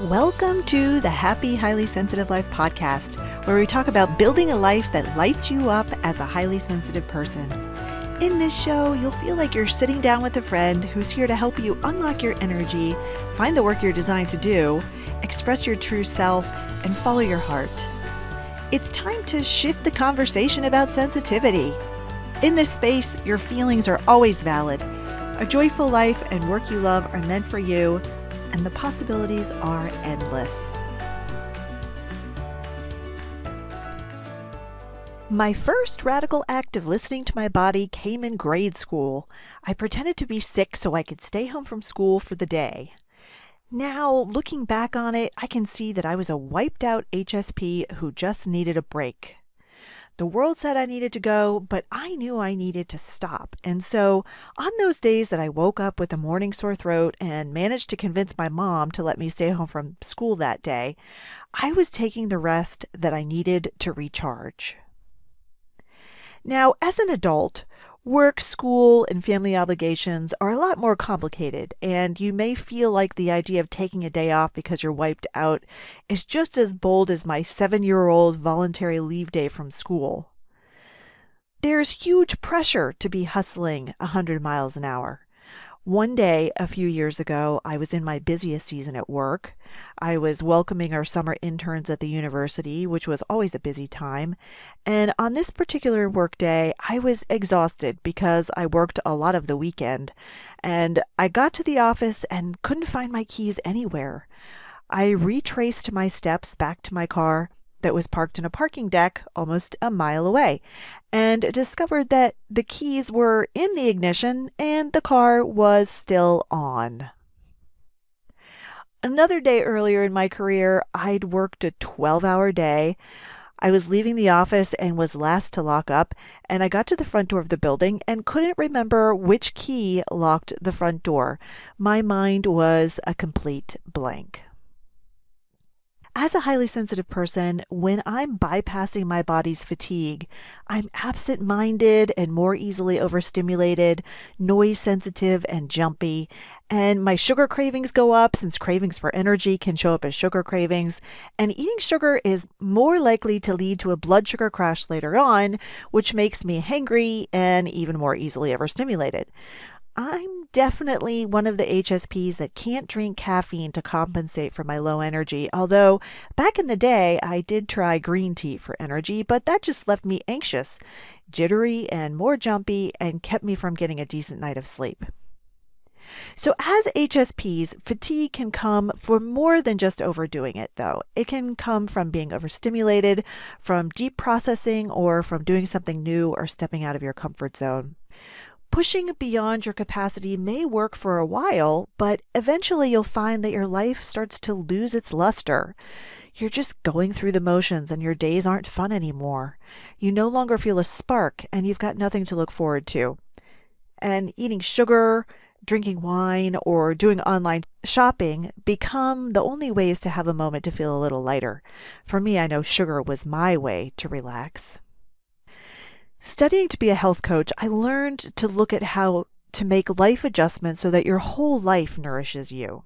Welcome to the Happy, Highly Sensitive Life podcast, where we talk about building a life that lights you up as a highly sensitive person. In this show, you'll feel like you're sitting down with a friend who's here to help you unlock your energy, find the work you're designed to do, express your true self, and follow your heart. It's time to shift the conversation about sensitivity. In this space, your feelings are always valid. A joyful life and work you love are meant for you, and the possibilities are endless. My first radical act of listening to my body came in grade school. I pretended to be sick so I could stay home from school for the day. Now, looking back on it, I can see that I was a wiped out HSP who just needed a break. The world said I needed to go, but I knew I needed to stop. And so on those days that I woke up with a morning sore throat and managed to convince my mom to let me stay home from school that day, I was taking the rest that I needed to recharge. Now, as an adult, work, school, and family obligations are a lot more complicated, and you may feel like the idea of taking a day off because you're wiped out is just as bold as my 7-year-old voluntary leave day from school. There's huge pressure to be hustling 100 miles an hour. One day, a few years ago, I was in my busiest season at work. I was welcoming our summer interns at the university, which was always a busy time. And on this particular work day, I was exhausted because I worked a lot of the weekend. And I got to the office and couldn't find my keys anywhere. I retraced my steps back to my car that was parked in a parking deck almost a mile away, and discovered that the keys were in the ignition and the car was still on. Another day earlier in my career, I'd worked a 12-hour day. I was leaving the office and was last to lock up, and I got to the front door of the building and couldn't remember which key locked the front door. My mind was a complete blank. As a highly sensitive person, when I'm bypassing my body's fatigue, I'm absent-minded and more easily overstimulated, noise sensitive and jumpy, and my sugar cravings go up since cravings for energy can show up as sugar cravings, and eating sugar is more likely to lead to a blood sugar crash later on, which makes me hangry and even more easily overstimulated. I'm definitely one of the HSPs that can't drink caffeine to compensate for my low energy, although back in the day I did try green tea for energy, but that just left me anxious, jittery, and more jumpy, and kept me from getting a decent night of sleep. So as HSPs, fatigue can come for more than just overdoing it, though. It can come from being overstimulated, from deep processing, or from doing something new or stepping out of your comfort zone. Pushing beyond your capacity may work for a while, but eventually you'll find that your life starts to lose its luster. You're just going through the motions and your days aren't fun anymore. You no longer feel a spark and you've got nothing to look forward to. And eating sugar, drinking wine, or doing online shopping become the only ways to have a moment to feel a little lighter. For me, I know sugar was my way to relax. Studying to be a health coach, I learned to look at how to make life adjustments so that your whole life nourishes you.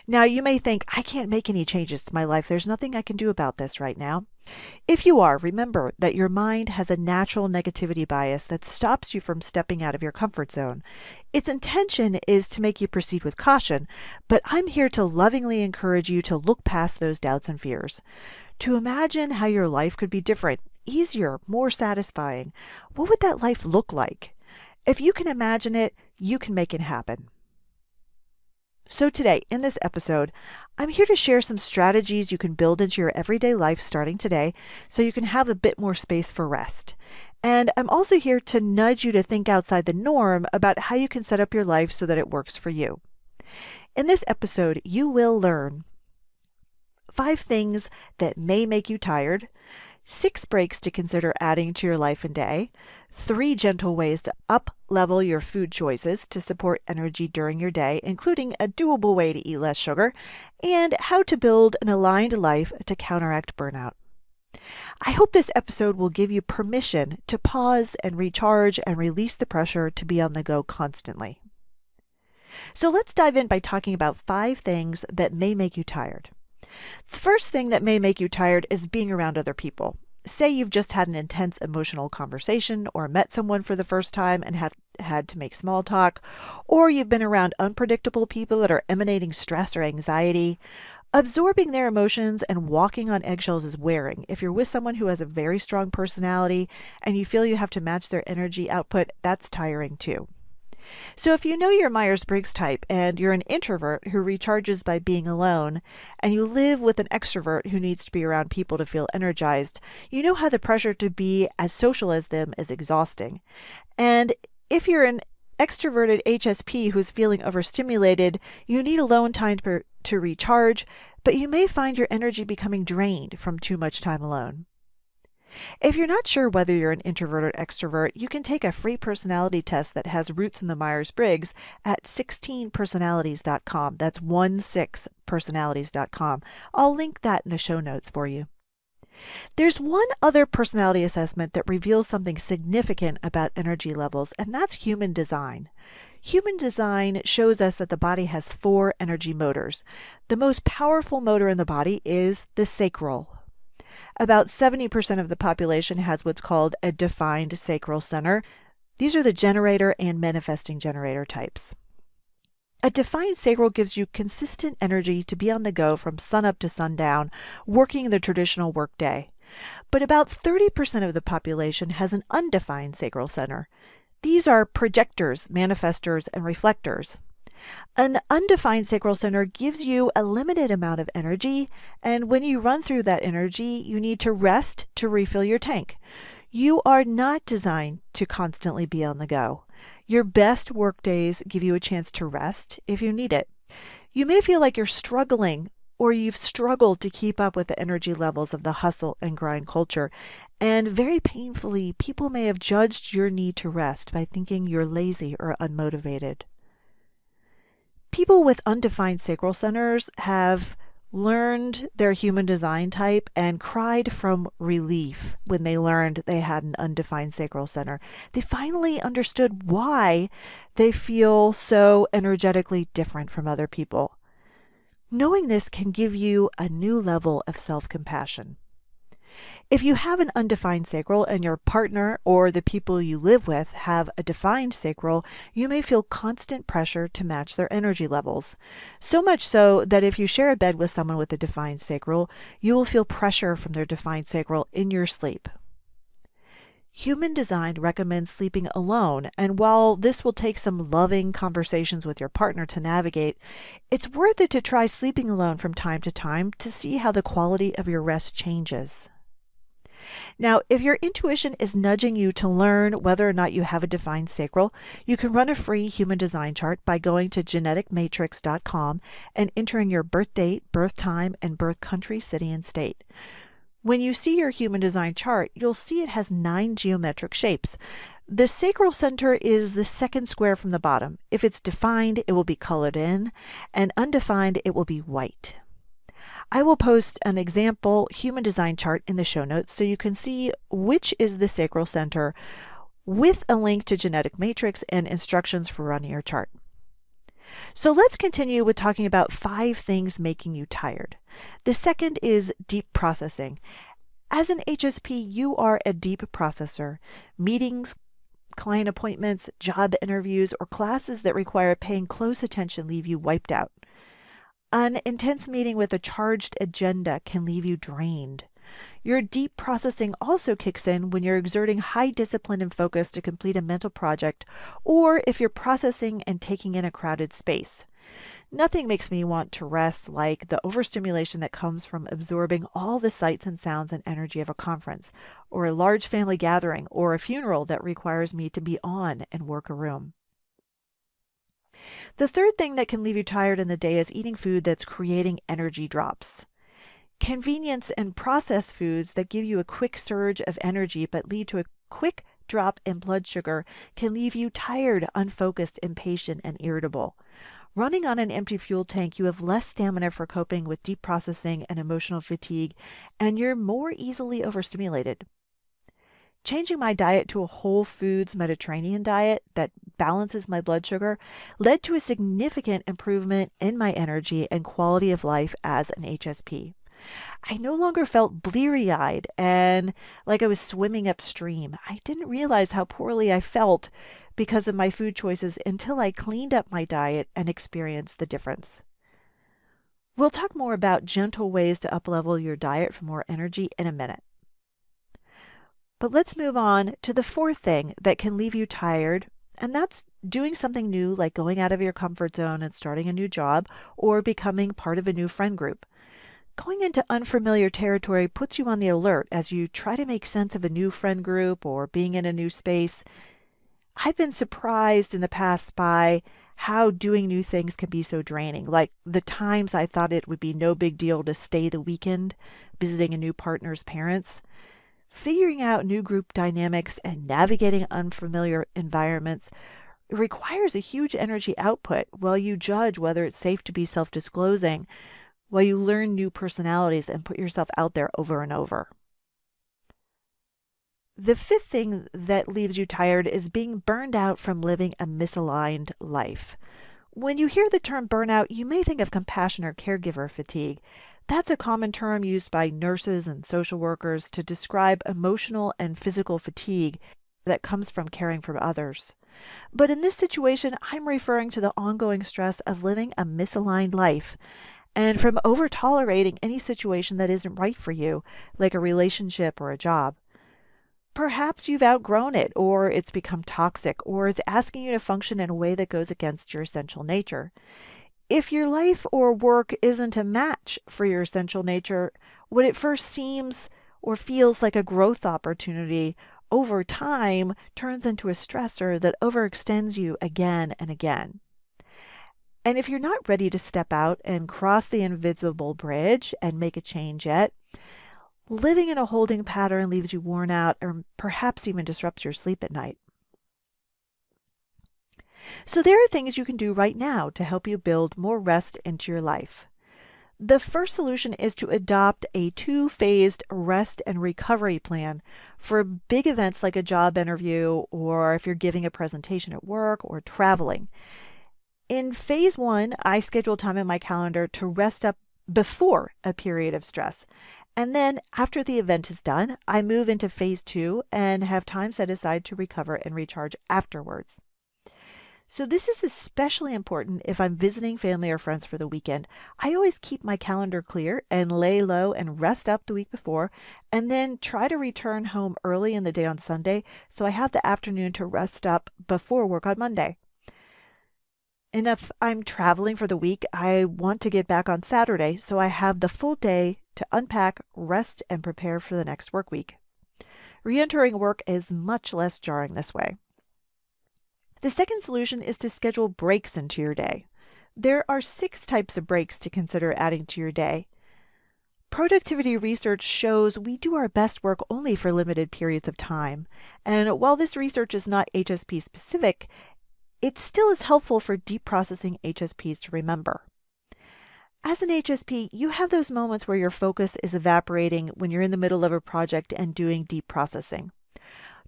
Now, you may think, I can't make any changes to my life. There's nothing I can do about this right now. If you are, remember that your mind has a natural negativity bias that stops you from stepping out of your comfort zone. Its intention is to make you proceed with caution, but I'm here to lovingly encourage you to look past those doubts and fears, to imagine how your life could be different, easier, more satisfying. What would that life look like? If you can imagine it, you can make it happen. So today, in this episode, I'm here to share some strategies you can build into your everyday life starting today so you can have a bit more space for rest. And I'm also here to nudge you to think outside the norm about how you can set up your life so that it works for you. In this episode, you will learn 5 things that may make you tired, 6 breaks to consider adding to your life and day, 3 gentle ways to up-level your food choices to support energy during your day, including a doable way to eat less sugar, and how to build an aligned life to counteract burnout. I hope this episode will give you permission to pause and recharge and release the pressure to be on the go constantly. So let's dive in by talking about 5 things that may make you tired. The first thing that may make you tired is being around other people. Say you've just had an intense emotional conversation or met someone for the first time and had to make small talk, or you've been around unpredictable people that are emanating stress or anxiety. Absorbing their emotions and walking on eggshells is wearing. If you're with someone who has a very strong personality and you feel you have to match their energy output, that's tiring too. So if you know your Myers-Briggs type and you're an introvert who recharges by being alone, and you live with an extrovert who needs to be around people to feel energized, you know how the pressure to be as social as them is exhausting. And if you're an extroverted HSP who's feeling overstimulated, you need alone time to recharge, but you may find your energy becoming drained from too much time alone. If you're not sure whether you're an introvert or extrovert, you can take a free personality test that has roots in the Myers-Briggs at 16personalities.com. That's 16personalities.com. I'll link that in the show notes for you. There's one other personality assessment that reveals something significant about energy levels, and that's human design. Human design shows us that the body has 4 energy motors. The most powerful motor in the body is the sacral. About 70% of the population has what's called a defined sacral center. These are the generator and manifesting generator types. A defined sacral gives you consistent energy to be on the go from sunup to sundown, working the traditional workday. But about 30% of the population has an undefined sacral center. These are projectors, manifestors, and reflectors. An undefined sacral center gives you a limited amount of energy, and when you run through that energy, you need to rest to refill your tank. You are not designed to constantly be on the go. Your best work days give you a chance to rest if you need it. You may feel like you're struggling or you've struggled to keep up with the energy levels of the hustle and grind culture, and very painfully, people may have judged your need to rest by thinking you're lazy or unmotivated. People with undefined sacral centers have learned their human design type and cried from relief when they learned they had an undefined sacral center. They finally understood why they feel so energetically different from other people. Knowing this can give you a new level of self-compassion. If you have an undefined sacral and your partner or the people you live with have a defined sacral, you may feel constant pressure to match their energy levels. So much so that if you share a bed with someone with a defined sacral, you will feel pressure from their defined sacral in your sleep. Human Design recommends sleeping alone, and while this will take some loving conversations with your partner to navigate, it's worth it to try sleeping alone from time to time to see how the quality of your rest changes. Now, if your intuition is nudging you to learn whether or not you have a defined sacral, you can run a free human design chart by going to geneticmatrix.com and entering your birth date, birth time, and birth country, city, and state. When you see your human design chart, you'll see it has 9 geometric shapes. The sacral center is the second square from the bottom. If it's defined, it will be colored in, and undefined, it will be white. I will post an example human design chart in the show notes so you can see which is the sacral center with a link to genetic matrix and instructions for running your chart. So let's continue with talking about 5 things making you tired. The second is deep processing. As an HSP, you are a deep processor. Meetings, client appointments, job interviews, or classes that require paying close attention leave you wiped out. An intense meeting with a charged agenda can leave you drained. Your deep processing also kicks in when you're exerting high discipline and focus to complete a mental project, or if you're processing and taking in a crowded space. Nothing makes me want to rest like the overstimulation that comes from absorbing all the sights and sounds and energy of a conference, or a large family gathering, or a funeral that requires me to be on and work a room. The third thing that can leave you tired in the day is eating food that's creating energy drops. Convenience and processed foods that give you a quick surge of energy but lead to a quick drop in blood sugar can leave you tired, unfocused, impatient, and irritable. Running on an empty fuel tank, you have less stamina for coping with deep processing and emotional fatigue, and you're more easily overstimulated. Changing my diet to a whole foods Mediterranean diet that balances my blood sugar led to a significant improvement in my energy and quality of life as an HSP. I no longer felt bleary eyed and like I was swimming upstream. I didn't realize how poorly I felt because of my food choices until I cleaned up my diet and experienced the difference. We'll talk more about gentle ways to uplevel your diet for more energy in a minute. But let's move on to the fourth thing that can leave you tired, and that's doing something new like going out of your comfort zone and starting a new job or becoming part of a new friend group. Going into unfamiliar territory puts you on the alert as you try to make sense of a new friend group or being in a new space. I've been surprised in the past by how doing new things can be so draining. Like the times I thought it would be no big deal to stay the weekend visiting a new partner's parents. Figuring out new group dynamics and navigating unfamiliar environments requires a huge energy output while you judge whether it's safe to be self-disclosing, while you learn new personalities and put yourself out there over and over. The fifth thing that leaves you tired is being burned out from living a misaligned life. When you hear the term burnout, you may think of compassion or caregiver fatigue. That's a common term used by nurses and social workers to describe emotional and physical fatigue that comes from caring for others. But in this situation, I'm referring to the ongoing stress of living a misaligned life and from over-tolerating any situation that isn't right for you, like a relationship or a job. Perhaps you've outgrown it, or it's become toxic, or it's asking you to function in a way that goes against your essential nature. If your life or work isn't a match for your essential nature, what at first seems or feels like a growth opportunity over time turns into a stressor that overextends you again and again. And if you're not ready to step out and cross the invisible bridge and make a change yet, living in a holding pattern leaves you worn out or perhaps even disrupts your sleep at night. So there are things you can do right now to help you build more rest into your life. The first solution is to adopt a two-phased rest and recovery plan for big events like a job interview or if you're giving a presentation at work or traveling. In phase one, I schedule time in my calendar to rest up before a period of stress. And then after the event is done, I move into phase two and have time set aside to recover and recharge afterwards. So this is especially important if I'm visiting family or friends for the weekend. I always keep my calendar clear and lay low and rest up the week before, and then try to return home early in the day on Sunday so I have the afternoon to rest up before work on Monday. And if I'm traveling for the week, I want to get back on Saturday so I have the full day to unpack, rest, and prepare for the next work week. Re-entering work is much less jarring this way. The second solution is to schedule breaks into your day. There are 6 types of breaks to consider adding to your day. Productivity research shows we do our best work only for limited periods of time. And while this research is not HSP specific, it still is helpful for deep processing HSPs to remember. As an HSP, you have those moments where your focus is evaporating when you're in the middle of a project and doing deep processing.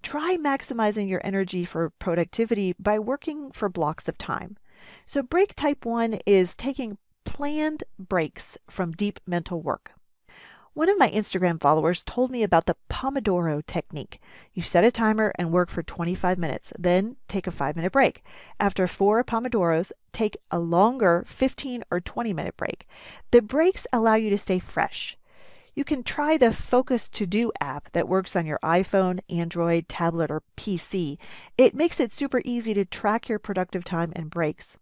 Try maximizing your energy for productivity by working for blocks of time. So break type 1 is taking planned breaks from deep mental work. One of my Instagram followers told me about the Pomodoro technique. You set a timer and work for 25 minutes, then take a 5-minute break. After 4 Pomodoros, take a longer 15 or 20-minute break. The breaks allow you to stay fresh. You can try the Focus To Do app that works on your iPhone, Android, tablet, or PC. It makes it super easy to track your productive time and breaks.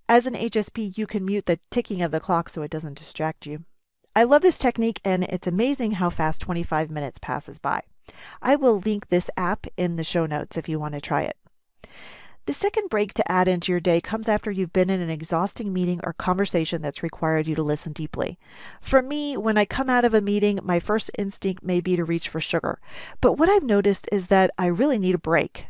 As an HSP, you can mute the ticking of the clock so it doesn't distract you. I love this technique, and it's amazing how fast 25 minutes passes by. I will link this app in the show notes if you want to try it. The second break to add into your day comes after you've been in an exhausting meeting or conversation that's required you to listen deeply. For me, when I come out of a meeting, my first instinct may be to reach for sugar. But what I've noticed is that I really need a break.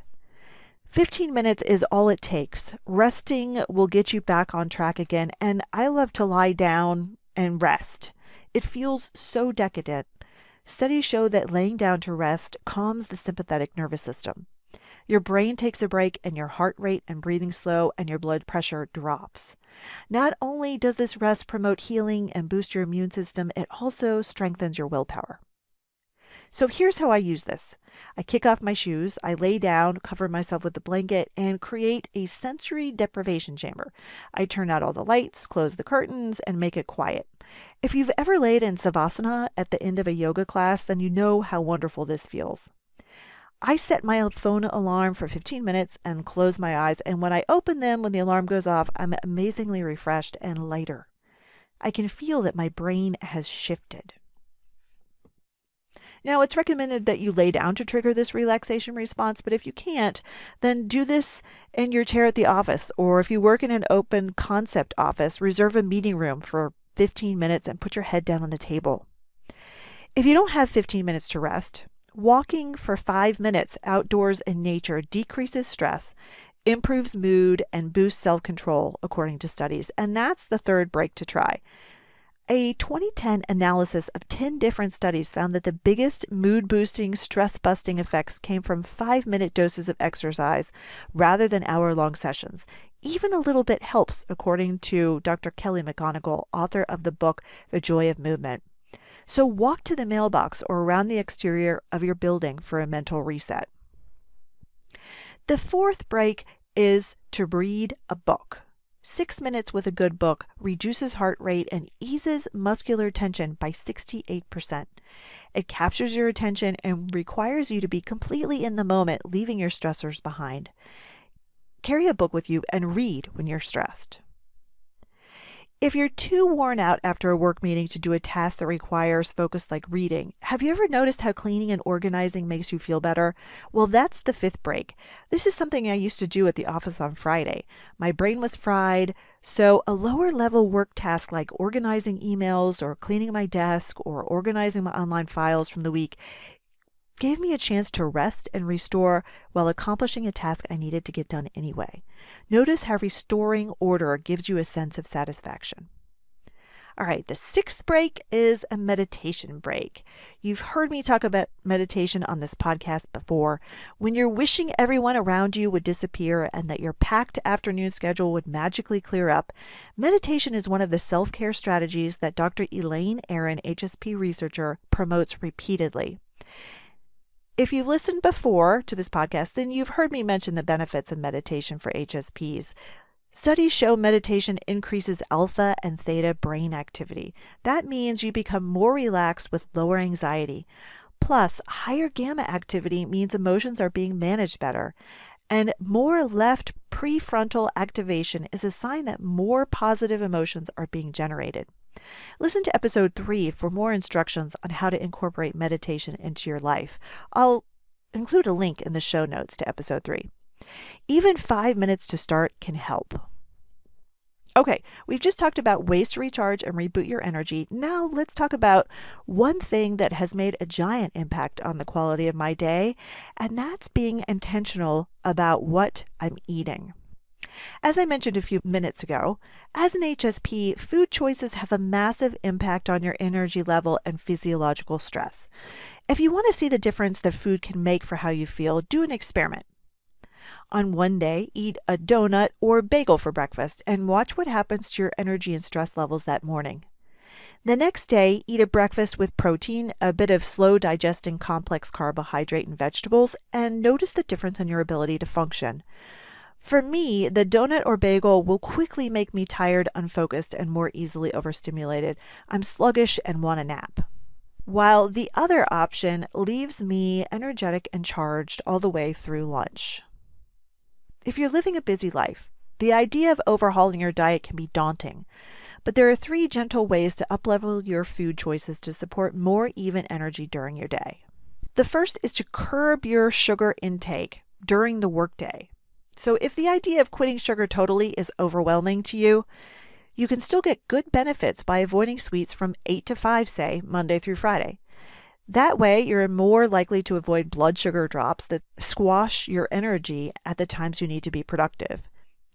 15 minutes is all it takes. Resting will get you back on track again, and I love to lie down and rest. It feels so decadent. Studies show that laying down to rest calms the sympathetic nervous system. Your brain takes a break and your heart rate and breathing slow and your blood pressure drops. Not only does this rest promote healing and boost your immune system, it also strengthens your willpower. So here's how I use this. I kick off my shoes, I lay down, cover myself with a blanket, and create a sensory deprivation chamber. I turn out all the lights, close the curtains, and make it quiet. If you've ever laid in Savasana at the end of a yoga class, then you know how wonderful this feels. I set my phone alarm for 15 minutes and close my eyes, and when I open them, when the alarm goes off, I'm amazingly refreshed and lighter. I can feel that my brain has shifted. Now, it's recommended that you lay down to trigger this relaxation response, but if you can't, then do this in your chair at the office, or if you work in an open concept office, reserve a meeting room for 15 minutes and put your head down on the table. If you don't have 15 minutes to rest, walking for 5 minutes outdoors in nature decreases stress, improves mood, and boosts self-control, according to studies, and that's the third break to try. A 2010 analysis of 10 different studies found that the biggest mood-boosting, stress-busting effects came from 5-minute doses of exercise rather than hour-long sessions. Even a little bit helps, according to Dr. Kelly McGonigal, author of the book The Joy of Movement. So walk to the mailbox or around the exterior of your building for a mental reset. The fourth break is to read a book. 6 minutes with a good book reduces heart rate and eases muscular tension by 68%. It captures your attention and requires you to be completely in the moment, leaving your stressors behind. Carry a book with you and read when you're stressed. If you're too worn out after a work meeting to do a task that requires focus like reading, have you ever noticed how cleaning and organizing makes you feel better? Well, that's the fifth break. This is something I used to do at the office on Friday. My brain was fried, so a lower level work task like organizing emails or cleaning my desk or organizing my online files from the week gave me a chance to rest and restore while accomplishing a task I needed to get done anyway. Notice how restoring order gives you a sense of satisfaction. All right, the sixth break is a meditation break. You've heard me talk about meditation on this podcast before. When you're wishing everyone around you would disappear and that your packed afternoon schedule would magically clear up, meditation is one of the self-care strategies that Dr. Elaine Aron, HSP researcher, promotes repeatedly. If you've listened before to this podcast, then you've heard me mention the benefits of meditation for HSPs. Studies show meditation increases alpha and theta brain activity. That means you become more relaxed with lower anxiety. Plus, higher gamma activity means emotions are being managed better. And more left prefrontal activation is a sign that more positive emotions are being generated. Listen to episode 3 for more instructions on how to incorporate meditation into your life. I'll include a link in the show notes to episode 3. Even 5 minutes to start can help. Okay, we've just talked about ways to recharge and reboot your energy. Now let's talk about one thing that has made a giant impact on the quality of my day, and that's being intentional about what I'm eating. As I mentioned a few minutes ago, as an HSP, food choices have a massive impact on your energy level and physiological stress. If you want to see the difference that food can make for how you feel, do an experiment. On one day, eat a donut or bagel for breakfast and watch what happens to your energy and stress levels that morning. The next day, eat a breakfast with protein, a bit of slow digesting complex carbohydrate and vegetables, and notice the difference in your ability to function. For me, the donut or bagel will quickly make me tired, unfocused, and more easily overstimulated. I'm sluggish and want a nap. While the other option leaves me energetic and charged all the way through lunch. If you're living a busy life, the idea of overhauling your diet can be daunting, but there are 3 gentle ways to uplevel your food choices to support more even energy during your day. The first is to curb your sugar intake during the workday. So if the idea of quitting sugar totally is overwhelming to you, you can still get good benefits by avoiding sweets from 8 to 5, say, Monday through Friday. That way, you're more likely to avoid blood sugar drops that squash your energy at the times you need to be productive.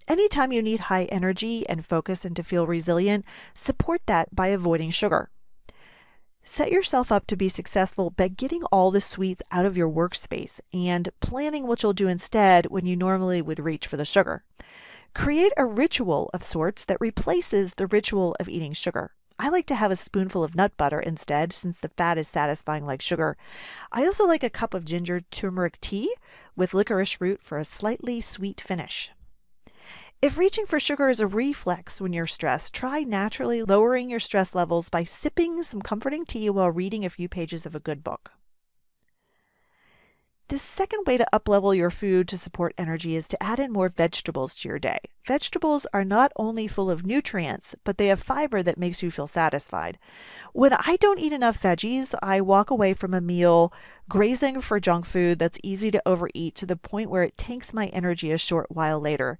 Anytime you need high energy and focus and to feel resilient, support that by avoiding sugar. Set yourself up to be successful by getting all the sweets out of your workspace and planning what you'll do instead when you normally would reach for the sugar. Create a ritual of sorts that replaces the ritual of eating sugar. I like to have a spoonful of nut butter instead, since the fat is satisfying like sugar. I also like a cup of ginger turmeric tea with licorice root for a slightly sweet finish. If reaching for sugar is a reflex when you're stressed, try naturally lowering your stress levels by sipping some comforting tea while reading a few pages of a good book. The second way to uplevel your food to support energy is to add in more vegetables to your day. Vegetables are not only full of nutrients, but they have fiber that makes you feel satisfied. When I don't eat enough veggies, I walk away from a meal grazing for junk food that's easy to overeat to the point where it tanks my energy a short while later.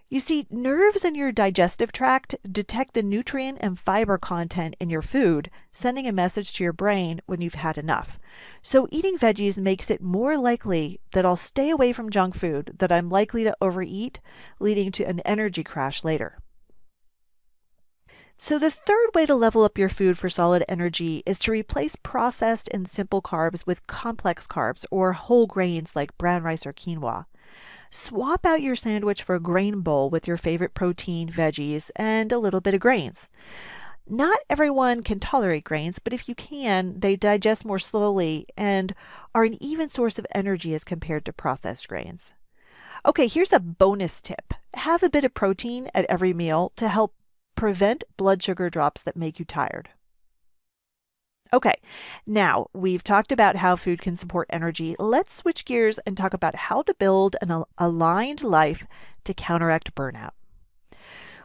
You see, nerves in your digestive tract detect the nutrient and fiber content in your food, sending a message to your brain when you've had enough. So eating veggies makes it more likely that I'll stay away from junk food, that I'm likely to overeat, leading to an energy crash later. So the third way to level up your food for solid energy is to replace processed and simple carbs with complex carbs or whole grains like brown rice or quinoa. Swap out your sandwich for a grain bowl with your favorite protein, veggies, and a little bit of grains. Not everyone can tolerate grains, but if you can, they digest more slowly and are an even source of energy as compared to processed grains. Okay, here's a bonus tip. Have a bit of protein at every meal to help prevent blood sugar drops that make you tired. Okay, now we've talked about how food can support energy. Let's switch gears and talk about how to build an aligned life to counteract burnout.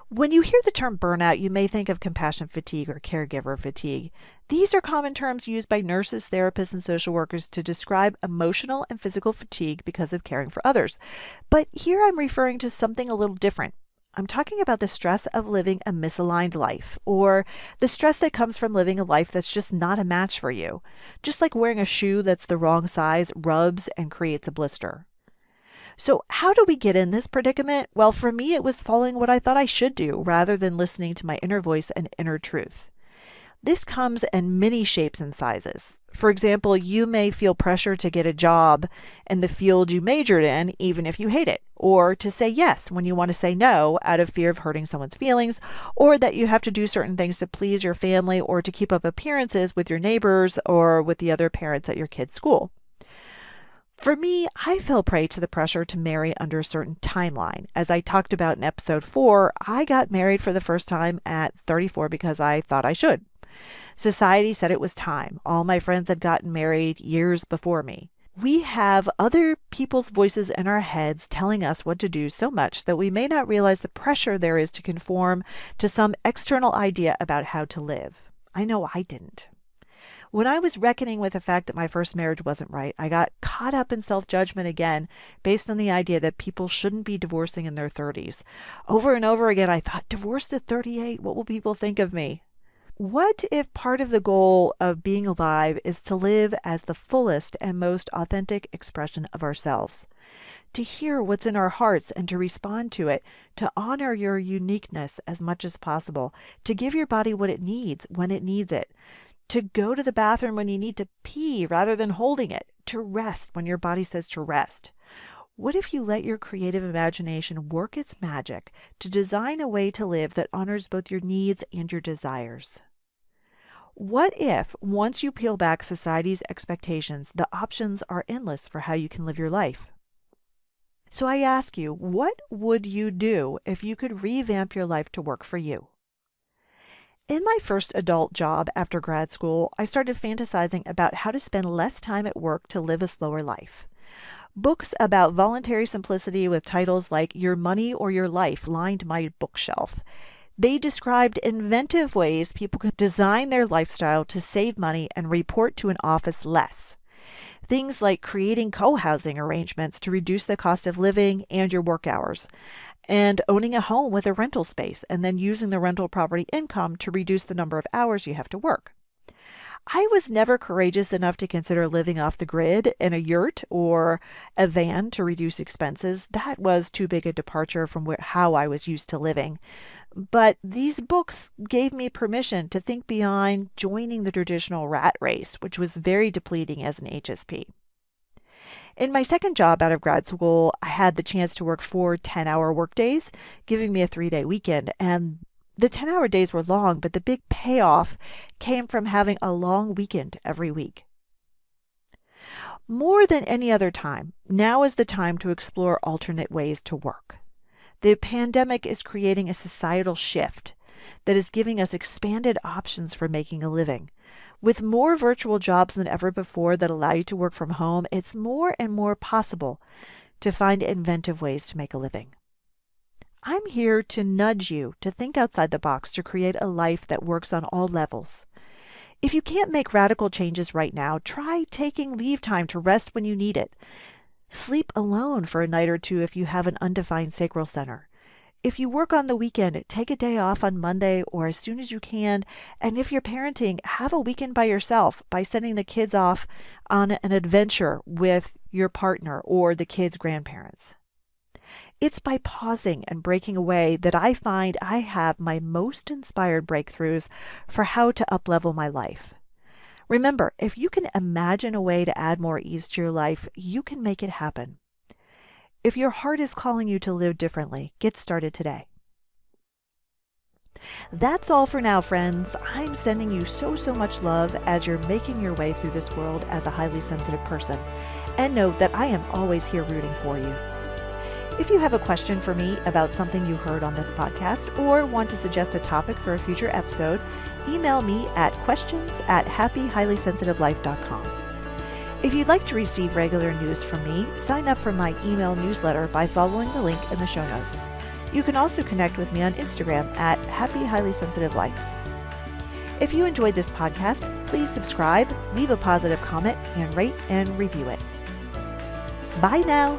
When you hear the term burnout, you may think of compassion fatigue or caregiver fatigue. These are common terms used by nurses, therapists, and social workers to describe emotional and physical fatigue because of caring for others. But here I'm referring to something a little different. I'm talking about the stress of living a misaligned life, or the stress that comes from living a life that's just not a match for you. Just like wearing a shoe that's the wrong size rubs and creates a blister. So how do we get in this predicament? Well, for me, it was following what I thought I should do rather than listening to my inner voice and inner truth. This comes in many shapes and sizes. For example, you may feel pressure to get a job in the field you majored in, even if you hate it, or to say yes when you want to say no out of fear of hurting someone's feelings, or that you have to do certain things to please your family or to keep up appearances with your neighbors or with the other parents at your kid's school. For me, I fell prey to the pressure to marry under a certain timeline. As I talked about in episode 4, I got married for the first time at 34 because I thought I should. Society said it was time. All my friends had gotten married years before me. We have other people's voices in our heads telling us what to do so much that we may not realize the pressure there is to conform to some external idea about how to live. I know I didn't. When I was reckoning with the fact that my first marriage wasn't right, I got caught up in self-judgment again based on the idea that people shouldn't be divorcing in their 30s. Over and over again, I thought, divorced at 38, what will people think of me? What if part of the goal of being alive is to live as the fullest and most authentic expression of ourselves? To hear what's in our hearts and to respond to it, to honor your uniqueness as much as possible, to give your body what it needs when it needs it, to go to the bathroom when you need to pee rather than holding it, to rest when your body says to rest. What if you let your creative imagination work its magic to design a way to live that honors both your needs and your desires? What if, once you peel back society's expectations, the options are endless for how you can live your life? So I ask you, what would you do if you could revamp your life to work for you? In my first adult job after grad school, I started fantasizing about how to spend less time at work to live a slower life. Books about voluntary simplicity with titles like Your Money or Your Life lined my bookshelf. They described inventive ways people could design their lifestyle to save money and report to an office less. Things like creating co-housing arrangements to reduce the cost of living and your work hours, and owning a home with a rental space and then using the rental property income to reduce the number of hours you have to work. I was never courageous enough to consider living off the grid in a yurt or a van to reduce expenses. That was too big a departure from how I was used to living. But these books gave me permission to think beyond joining the traditional rat race, which was very depleting as an HSP. In my second job out of grad school, I had the chance to work 4 10-hour workdays, giving me a 3-day weekend. And the 10-hour days were long, but the big payoff came from having a long weekend every week. More than any other time, now is the time to explore alternate ways to work. The pandemic is creating a societal shift that is giving us expanded options for making a living. With more virtual jobs than ever before that allow you to work from home, it's more and more possible to find inventive ways to make a living. I'm here to nudge you to think outside the box to create a life that works on all levels. If you can't make radical changes right now, try taking leave time to rest when you need it. Sleep alone for a night or two if you have an undefined sacral center. If you work on the weekend, take a day off on Monday or as soon as you can. And if you're parenting, have a weekend by yourself by sending the kids off on an adventure with your partner or the kids' grandparents. It's by pausing and breaking away that I find I have my most inspired breakthroughs for how to uplevel my life. Remember, if you can imagine a way to add more ease to your life, you can make it happen. If your heart is calling you to live differently, get started today. That's all for now, friends. I'm sending you so much love as you're making your way through this world as a highly sensitive person. And know that I am always here rooting for you. If you have a question for me about something you heard on this podcast or want to suggest a topic for a future episode, email me at questions@happyhighlysensitivelife.com. If you'd like to receive regular news from me, sign up for my email newsletter by following the link in the show notes. You can also connect with me on Instagram at happyhighlysensitivelife. If you enjoyed this podcast, please subscribe, leave a positive comment, and rate and review it. Bye now.